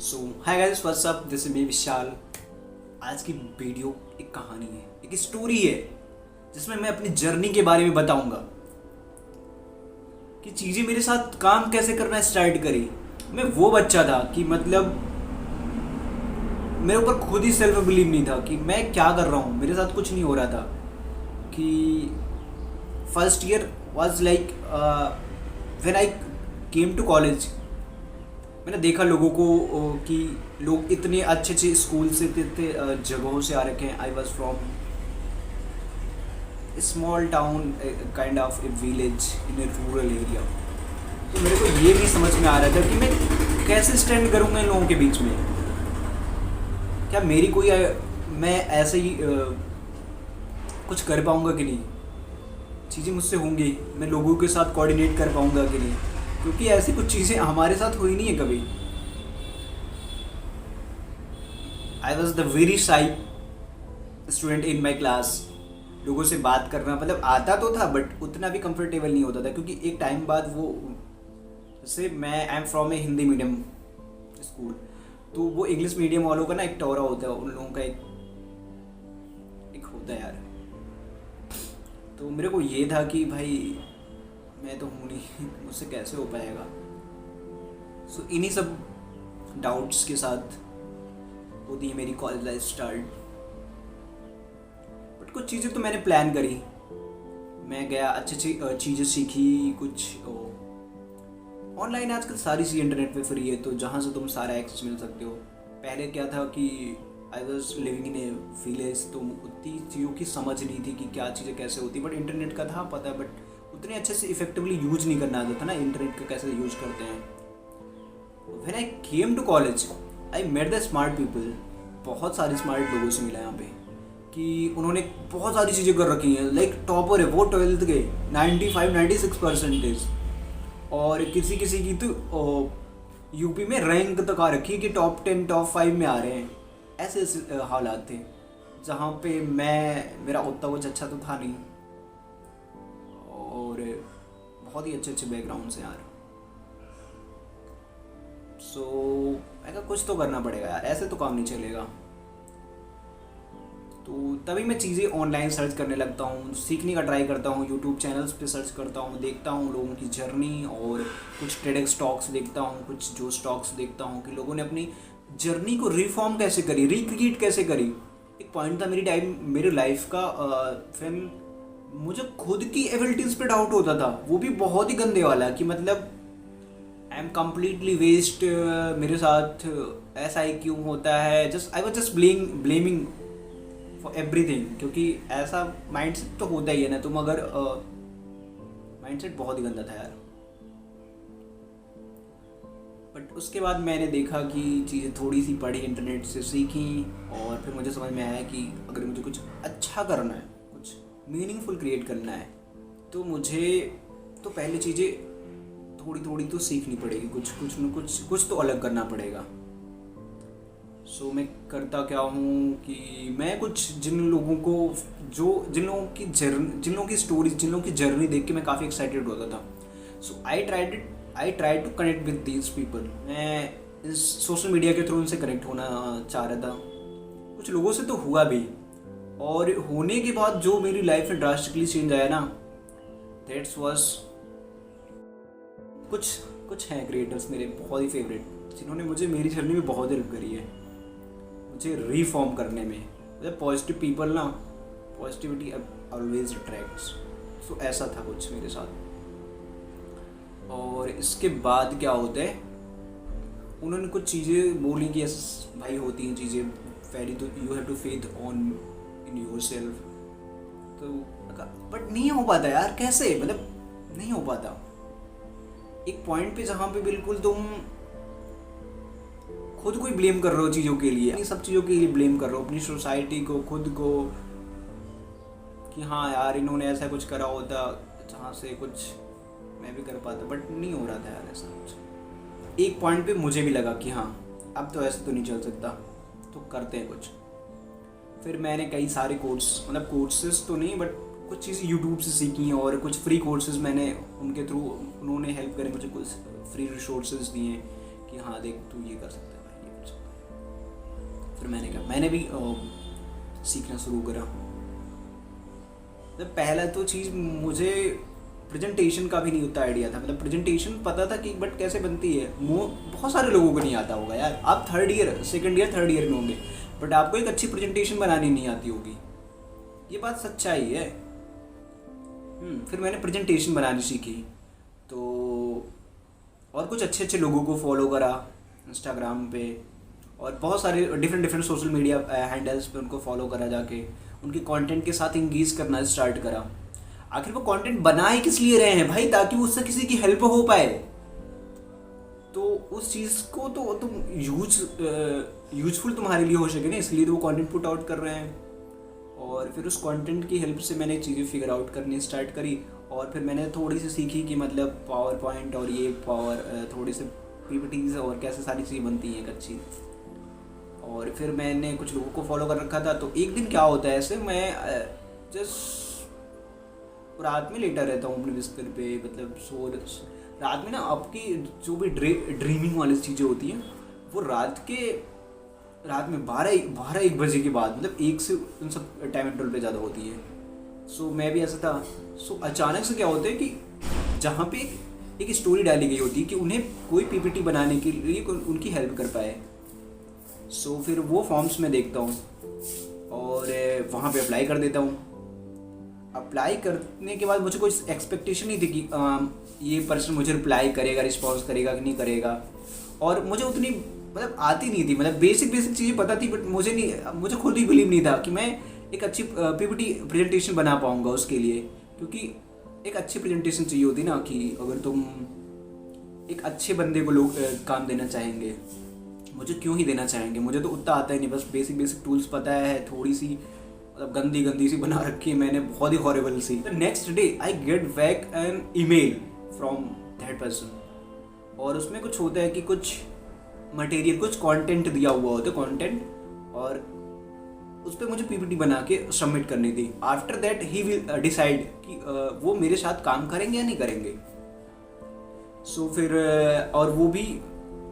So hi guys, what's up, this is me Vishal. आज की video एक कहानी है, एक स्टोरी है जिसमें मैं अपनी जर्नी के बारे में बताऊंगा कि चीज़ें मेरे साथ काम कैसे करना स्टार्ट करी। मैं वो बच्चा था कि मतलब मेरे ऊपर खुद ही सेल्फ बिलीव नहीं था कि मैं क्या कर रहा हूँ, मेरे साथ कुछ नहीं हो रहा था। कि first year was like when I came to college, मैंने देखा लोगों को कि लोग इतने अच्छे अच्छे स्कूल से इतने जगहों से आ रखे हैं। I was from small town kind of A village in A rural area. तो मेरे को ये नहीं समझ में आ रहा था कि मैं कैसे स्टैंड करूँगा इन लोगों के बीच में। क्या मेरी कोई मैं ऐसे ही कुछ कर पाऊँगा कि नहीं, चीज़ें मुझसे होंगी, मैं लोगों के साथ कोऑर्डिनेट कर पाऊँगा कि नहीं, क्योंकि ऐसी कुछ चीज़ें हमारे साथ हुई नहीं है कभी। I was the very shy student in my class. लोगों से बात करना मतलब आता तो था बट उतना भी कंफर्टेबल नहीं होता था, क्योंकि एक टाइम बाद वो जैसे मैं I am from A Hindi medium school, तो वो इंग्लिश मीडियम वालों का ना एक टोरा होता है, उन लोगों का एक होता है यार। तो मेरे को ये था कि भाई मैं तो हूँ नहीं, मुझसे कैसे हो पाएगा। सो इन्हीं सब डाउट्स के साथ होती है मेरी कॉलेज लाइफ स्टार्ट। बट कुछ चीज़ें तो मैंने प्लान करी, मैं गया, अच्छी अच्छी चीज़ें सीखी। कुछ ऑनलाइन आजकल सारी चीज़ इंटरनेट पे फ्री है, तो जहाँ से तुम सारा एक्सेस मिल सकते हो। पहले क्या था कि I was living in A village, तो उतनी चीज़ों की समझ नहीं थी कि क्या चीज़ें कैसे होती, बट इंटरनेट का था पता, बट उतने अच्छे से इफेक्टिवली यूज नहीं करना आता था ना इंटरनेट का, कैसे यूज करते हैं। When I came to college I met the smart people. बहुत सारे स्मार्ट लोगों से मिला यहाँ पे कि उन्होंने बहुत सारी चीज़ें कर रखी हैं, लाइक टॉपर है वो 12th के 95-96%। और किसी किसी की तो यूपी में रैंक तक आ रखी है कि टॉप 10 टॉप 5 में आ रहे हैं। ऐसे हालात थे जहाँ पे मेरा उतना कुछ अच्छा तो था नहीं, और बहुत ही अच्छे अच्छे बैकग्राउंड से यार। सो मैं कहा कुछ तो करना पड़ेगा यार, ऐसे तो काम नहीं चलेगा। तो तभी मैं चीज़ें ऑनलाइन सर्च करने लगता हूँ, सीखने का ट्राई करता हूँ, यूट्यूब चैनल्स पे सर्च करता हूँ, देखता हूँ लोगों की जर्नी, और कुछ टेडेक्स टॉक्स देखता हूँ, कुछ जो स्टॉक्स देखता हूँ कि लोगों ने अपनी जर्नी को रिफॉर्म कैसे करी, रिक्रिएट कैसे करी। एक पॉइंट था मेरी लाइफ का, फिर मुझे खुद की एबिलिटीज़ पे डाउट होता था, वो भी बहुत ही गंदे वाला कि मतलब आई एम कम्प्लीटली वेस्ट, मेरे साथ ऐसा ही क्यों होता है। Just I was just blaming for everything, क्योंकि ऐसा माइंडसेट तो होता ही है ना तुम अगर माइंडसेट बहुत ही गंदा था यार। बट उसके बाद मैंने देखा कि चीज़ें थोड़ी सी पढ़ी, इंटरनेट से सीखी, और फिर मुझे समझ में आया कि अगर मुझे कुछ अच्छा करना है, कुछ मीनिंगफुल क्रिएट करना है, तो मुझे तो पहले चीज़ें थोड़ी थोड़ी तो सीखनी पड़ेगी, कुछ तो अलग करना पड़ेगा। सो मैं करता क्या हूँ कि मैं कुछ जिन लोगों की स्टोरीज, जिन लोगों की जर्नी देख के मैं काफ़ी एक्साइटेड होता था। So I try to connect with these people. मैं इस सोशल मीडिया के थ्रू उनसे कनेक्ट होना चाह रहा था। कुछ लोगों से तो हुआ भी, और होने के बाद जो मेरी लाइफ में ड्रास्टिकली चेंज आया ना, दैट्स वाज कुछ हैं क्रिएटर्स मेरे बहुत ही फेवरेट, जिन्होंने मुझे मेरी जर्नी में बहुत हेल्प करी है, मुझे रीफॉर्म करने में। मतलब पॉजिटिव पीपल ना, पॉजिटिविटी ऑलवेज अट्रैक्ट्स। सो ऐसा था कुछ मेरे साथ। और इसके बाद क्या होता है, उन्होंने कुछ चीज़ें बोली कि ऐसे भाई होती हैं चीज़ें, पहली तो you have to faith on in yourself. तो बट नहीं हो पाता यार, कैसे, मतलब नहीं हो पाता। एक पॉइंट पे जहाँ पे बिल्कुल तुम खुद को ही ब्लेम कर रहे हो चीज़ों के लिए, इन सब चीज़ों के लिए ब्लेम कर रहे हो, अपनी सोसाइटी को, खुद को, कि हाँ यार इन्होंने ऐसा कुछ करा होता जहाँ से कुछ मैं भी कर पाता, बट नहीं हो रहा था यार ऐसा कुछ। एक पॉइंट पे मुझे भी लगा कि हाँ अब तो ऐसे तो नहीं चल सकता, तो करते हैं कुछ। फिर मैंने कई सारे कोर्सेज तो नहीं बट कुछ चीज़ें यूट्यूब से सीखी, और कुछ फ्री कोर्सेज मैंने उनके थ्रू, उन्होंने हेल्प करे, मुझे कुछ फ्री रिसोर्सेज दिए कि हाँ देख तू ये कर सकता है भाई, ये फिर मैंने भी सीखना शुरू करा। मतलब पहला तो चीज़ मुझे प्रेजेंटेशन का भी नहीं उतना आइडिया था। मतलब प्रेजेंटेशन पता था कि बट कैसे बनती है, बहुत सारे लोगों को नहीं आता होगा यार। आप third year, second year, third year में होंगे, बट आपको एक अच्छी प्रेजेंटेशन बनानी नहीं आती होगी, ये बात सच्चाई है। फिर मैंने प्रेजेंटेशन बनानी सीखी, तो और कुछ अच्छे अच्छे लोगों को फॉलो करा इंस्टाग्राम पे, और बहुत सारे डिफरेंट सोशल मीडिया हैंडल्स पे उनको फॉलो करा, जाके उनके कंटेंट के साथ इंगेज करना स्टार्ट करा। आखिर वो कंटेंट बनाए किस लिए रहे हैं भाई? ताकि उससे किसी की हेल्प हो पाए। तो उस चीज़ को तो तुम यूजफुल तुम्हारे लिए हो सके ना, इसलिए तो वो कंटेंट पुट आउट कर रहे हैं। और फिर उस कंटेंट की हेल्प से मैंने चीज़ें फिगर आउट करनी स्टार्ट करी, और फिर मैंने थोड़ी सी सीखी कि मतलब पावर पॉइंट और ये थोड़ी सी पीपीटीज और कैसे सारी चीज़ें बनती हैं एक अच्छी। और फिर मैंने कुछ लोगों को फॉलो कर रखा था। तो एक दिन क्या होता है, ऐसे मैं जस्ट रात में लेटा रहता हूँ अपने बिस्तर पे, मतलब रात में ना आपकी जो भी ड्रीमिंग वाली चीज़ें होती हैं वो रात में 12-1 बजे के बाद, मतलब 1 से उन सब टाइम इंटरवल पे ज़्यादा होती है। सो मैं भी ऐसा था। सो अचानक से क्या होता है कि जहाँ पे एक स्टोरी डाली गई होती है कि उन्हें कोई पीपीटी बनाने के लिए उनकी हेल्प कर पाए। सो फिर वो फॉर्म्स में देखता हूँ और वहाँ पे अप्लाई कर देता हूँ। अप्लाई करने के बाद मुझे कोई एक्सपेक्टेशन नहीं थी कि ये पर्सन मुझे रिप्लाई करेगा, रिस्पॉन्स करेगा कि नहीं करेगा। और मुझे उतनी मतलब आती नहीं थी, मतलब बेसिक चीज़ें पता थी, बट मुझे खुद ही बिलीव नहीं था कि मैं एक अच्छी पीपीटी प्रेजेंटेशन बना पाऊँगा उसके लिए। क्योंकि एक अच्छी प्रेजेंटेशन चाहिए होती ना, कि अगर तुम एक अच्छे बंदे को लोग काम देना चाहेंगे, मुझे क्यों ही देना चाहेंगे, मुझे तो उतना आता ही नहीं। बस बेसिक टूल्स पता है, थोड़ी सी मतलब गंदी सी बना रखी है मैंने, बहुत ही हॉरिबल सी। The next day I get back an email from that person, और उसमें कुछ होता है कि कुछ मटेरियल, कुछ कंटेंट दिया हुआ होता है, कंटेंट, और उस पर मुझे पीपीटी बना के सबमिट करनी थी। After that he will decide कि वो मेरे साथ काम करेंगे या नहीं करेंगे। सो फिर और वो भी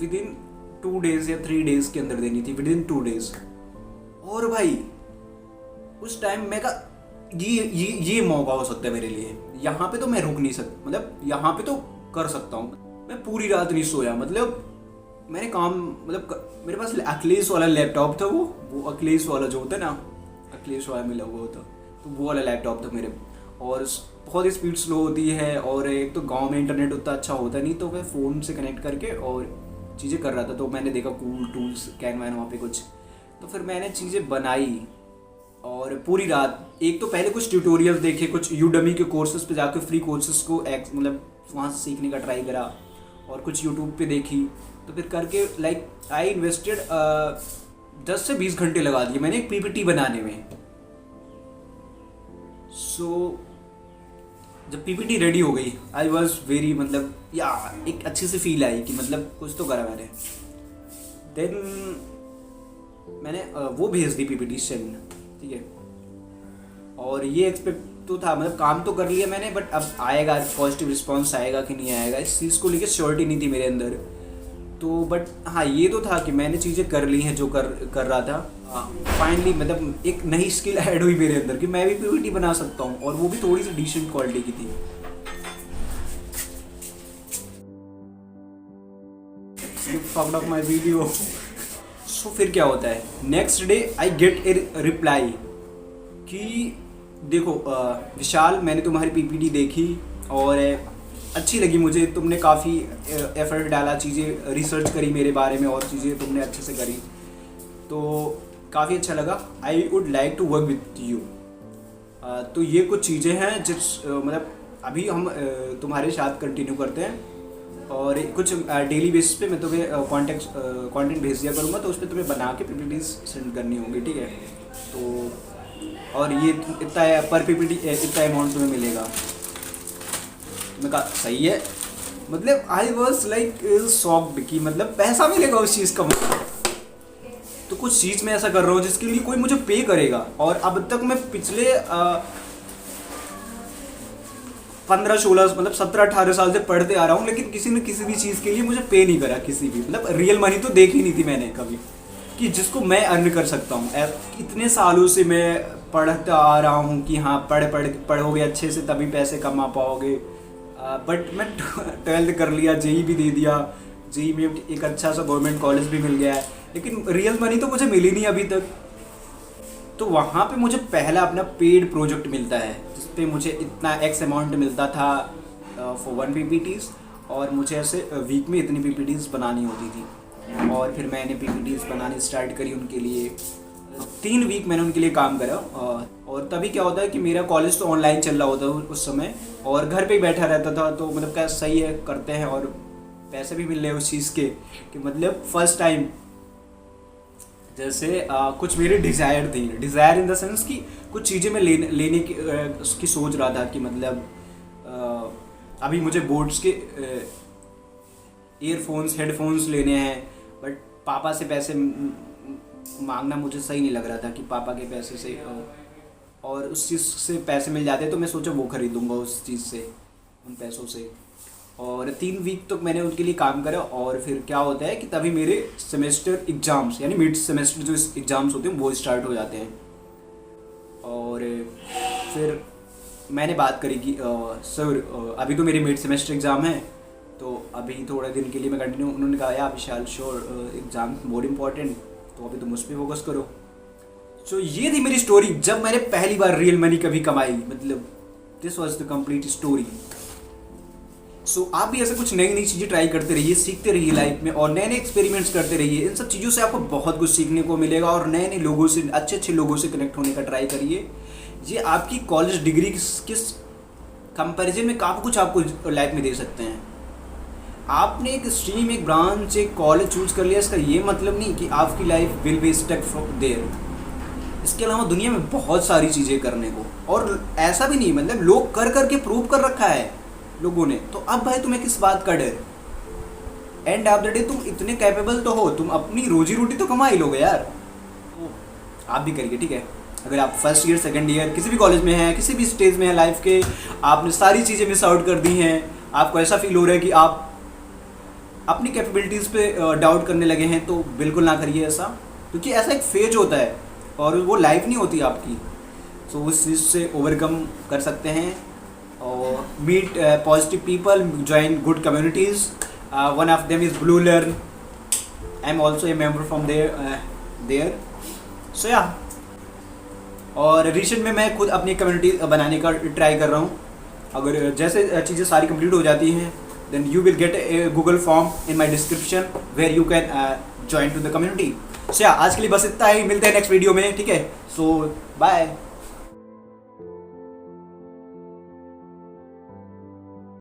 विद इन 2 days या 3 days के अंदर देनी थी, विद इन 2 days। और भाई उस टाइम मैं कहा ये मौका हो सकता है मेरे लिए, यहाँ पे तो मैं रुक नहीं सकता, मतलब यहाँ पे तो कर सकता हूँ। मैं पूरी रात नहीं सोया, मतलब मैंने काम, मतलब मेरे पास अखिलेश वाला लैपटॉप था, वो अखिलेश वाला जो होता है ना, अखिलेश वाला मिला हुआ होता, तो वो वाला लैपटॉप था मेरे। और बहुत ही स्पीड स्लो होती है, और एक तो गांव में इंटरनेट उतना अच्छा होता नहीं, तो मैं फ़ोन से कनेक्ट करके और चीज़ें कर रहा था। तो मैंने देखा कूल टूल्स, कैनवा वहाँ पे कुछ, तो फिर मैंने चीज़ें बनाई। और पूरी रात एक तो पहले कुछ ट्यूटोरियल्स देखे, कुछ यूडमी के कोर्सेज पे जाकर फ्री कोर्सेज को मतलब वहाँ से सीखने का ट्राई करा, और कुछ यूट्यूब पे देखी। तो फिर करके लाइक आई इन्वेस्टेड 10 से 20 घंटे लगा दिए मैंने एक पीपीटी बनाने में। सो जब पीपीटी रेडी हो गई, आई वॉज वेरी, मतलब एक अच्छी सी फील आई कि मतलब कुछ तो करा मैंने। देन मैंने वो भेज दी पीपीटी सेंड, ठीक है। और ये एक्सपेक्ट तो था, मतलब काम तो कर लिया मैंने, बट अब आएगा पॉजिटिव रिस्पांस आएगा कि नहीं आएगा, इस चीज़ को लेकर श्योरिटी नहीं थी मेरे अंदर। तो बट हाँ, ये तो था कि मैंने चीज़ें कर ली हैं जो कर रहा था। फाइनली मतलब एक नई स्किल ऐड हुई मेरे अंदर कि मैं भी पीपीटी बना सकता हूँ, और वो भी थोड़ी सी डिसेंट क्वालिटी की थी। Fucked up my video. So फिर क्या होता है, next day I get a reply कि देखो विशाल, मैंने तुम्हारी पीपीटी देखी और अच्छी लगी मुझे, तुमने काफ़ी एफर्ट डाला, चीज़ें रिसर्च करी मेरे बारे में, और चीज़ें तुमने अच्छे से करी, तो काफ़ी अच्छा लगा। I would like to work with you. तो ये कुछ चीज़ें हैं मतलब अभी हम तुम्हारे साथ कंटिन्यू करते हैं, और कुछ डेली बेसिस पे मैं तुम्हें कंटेंट भेज दिया करूँगा, तो उस पर तुम्हें बना के पीपीटीज सेंड करनी होंगी, ठीक है। तो और ये इतना पर पीपीटी इतना अमाउंट तुम्हें मिलेगा। मैं कहा सही है, मतलब आई वॉज लाइक शॉक्ड कि मतलब पैसा मिलेगा उस चीज़ का। तो कुछ चीज़ मैं ऐसा कर रहा हूँ जिसके लिए कोई मुझे पे करेगा, और अब तक मैं पिछले 15-16 मतलब 17-18 साल से पढ़ते आ रहा हूँ, लेकिन किसी ने किसी भी चीज़ के लिए मुझे पे नहीं करा, किसी भी, मतलब रियल मनी तो देखी नहीं थी मैंने कभी। कि जिसको मैं अर्न कर सकता हूँ। इतने सालों से मैं पढ़ता आ रहा हूँ कि हाँ पढ़ोगे अच्छे से तभी पैसे कमा पाओगे, बट मैं 12th कर लिया, जेई भी दे दिया, जेई में एक अच्छा सा गवर्नमेंट कॉलेज भी मिल गया है, लेकिन रियल मनी तो मुझे मिली नहीं अभी तक। तो वहाँ पे मुझे पहला अपना पेड प्रोजेक्ट मिलता है जिस पे मुझे इतना एक्स अमाउंट मिलता था फॉर 1 PPTs, और मुझे ऐसे वीक में इतनी PPTs बनानी होती थी। और फिर मैंने PPTs बनानी स्टार्ट करी उनके लिए। 3 वीक मैंने उनके लिए काम करा। और तभी क्या होता है कि मेरा कॉलेज तो ऑनलाइन चल रहा होता है उस समय, और घर पे ही बैठा रहता था, तो मतलब क्या सही है, करते हैं और पैसे भी मिल रहे हैं उस चीज़ के, कि मतलब फर्स्ट टाइम जैसे कुछ मेरे डिज़ायर थी, डिज़ायर इन द सेंस कि कुछ चीज़ें मैं लेने की उसकी सोच रहा था, कि मतलब अभी मुझे बोट्स के ईयरफोन्स हेडफोन्स लेने हैं, बट पापा से पैसे मांगना मुझे सही नहीं लग रहा था कि पापा के पैसे से और उस चीज़ से पैसे मिल जाते तो मैं सोचा वो खरीदूँगा उस चीज़ से, उन पैसों से। और 3 वीक तक मैंने उनके लिए काम करा। और फिर क्या होता है कि तभी मेरे सेमेस्टर एग्ज़ाम्स यानी मिड सेमेस्टर जो एग्ज़ाम्स होते हैं वो स्टार्ट हो जाते हैं। और फिर मैंने बात करी कि सर अभी तो मेरे मिड सेमेस्टर एग्ज़ाम है, तो अभी थोड़े दिन के लिए मैं कंटिन्यू। उन्होंने कहा यार विशाल श्योर, एग्ज़ाम मोर इम्पॉर्टेंट, तो अभी तुम उस पर फोकस करो। सो ये थी मेरी स्टोरी जब मैंने पहली बार रियल मनी कभी कमाई, मतलब this was the complete story. So आप भी ऐसे कुछ नई नई चीज़ें ट्राई करते रहिए, सीखते रहिए लाइफ में, और नए नए एक्सपेरिमेंट्स करते रहिए। इन सब चीज़ों से आपको बहुत कुछ सीखने को मिलेगा, और नए नए लोगों से, अच्छे अच्छे लोगों से कनेक्ट होने का ट्राई करिए। ये आपकी कॉलेज डिग्री किस कंपैरिजन में काफ़ी कुछ आपको लाइफ में दे सकते हैं। आपने एक स्ट्रीम, एक ब्रांच, एक कॉलेज चूज कर लिया, इसका ये मतलब नहीं कि आपकी life will be stuck from there. इसके अलावा दुनिया में बहुत सारी चीज़ें करने को, और ऐसा भी नहीं मतलब लोग कर करके प्रूव कर रखा है लोगों ने। तो अब भाई तुम्हें किस बात का डर? एंड ऑफ द डे तुम इतने कैपेबल तो हो, तुम अपनी रोजी रोटी तो कमा ही लोगे यार। तो आप भी करिए, ठीक है। अगर आप फर्स्ट ईयर, सेकंड ईयर किसी भी कॉलेज में हैं, किसी भी स्टेज में हैं लाइफ के, आपने सारी चीज़ें मिस आउट कर दी हैं, आपको ऐसा फील हो रहा है कि आप अपनी कैपेबिलिटीज़ पे डाउट करने लगे हैं, तो बिल्कुल ना करिए ऐसा, क्योंकि ऐसा एक फेज होता है और वो लाइफ नहीं होती आपकी। सो उस चीज़ से ओवरकम कर सकते हैं, और meet positive people, join good communities. One of them is BlueLearn, I am also a member from there. So yeah, और रिसेंट में मैं खुद अपनी कम्युनिटी बनाने का ट्राई कर रहा हूँ। अगर जैसे चीज़ें सारी कंप्लीट हो जाती हैं, then you will get a Google form in my description where you can join to the community. So yeah, आज के लिए बस इतना ही, मिलते हैं नेक्स्ट वीडियो में, ठीक है। सो बाय।